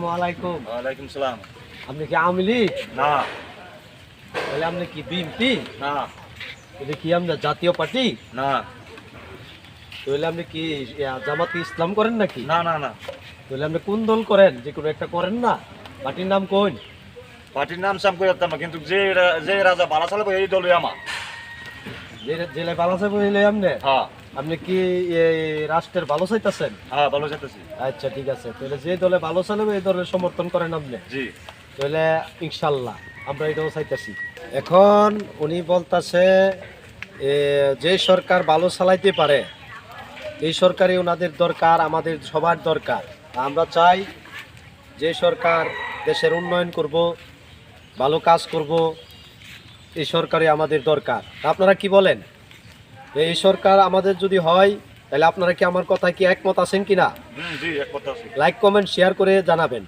আসসালামু আলাইকুম। ওয়ালাইকুম সালাম। আপনি কি আওয়ামী লীগ? না তাহলে আপনি কি বিএনপি? না এটা কি আপনার জাতীয় পার্টি? না তাহলে আপনি কি জামাতে ইসলাম করেন নাকি? না না না তাহলে আপনি কোন দল করেন? যে কোনো একটা করেন না? পার্টির নাম কোন? পার্টির নাম সাম করে যেতাম না, কিন্তু যে রাজা বালা চালাবো এই দলই আমার। জেলায় ভালো চাইবো হইলে আপনি? হ্যাঁ আপনি কি এই রাষ্ট্রের ভালো চাইতেছেন? হ্যাঁ ভালো যেতেছি। আচ্ছা ঠিক আছে, তাহলে যে দলে ভালো চালাবে এই দলের সমর্থন করেন আপনি। জি তাহলে ইনশাল্লাহ আমরা এটাও চাইতেছি। এখন উনি বলতেছে যে সরকার ভালো চালাইতে পারে এই সরকারই ওনাদের দরকার, আমাদের সবার দরকার। আমরা চাই যে সরকার দেশের উন্নয়ন করব, ভালো কাজ করব, এই সরকারই আমাদের দরকার। আপনারা কি বলেন? এই সরকার আমাদের যদি হয় তাহলে আপনারা কি আমার কথায় কি একমত আছেন কিনা? জি এক কথা আছে। লাইক কমেন্ট শেয়ার করে জানাবেন।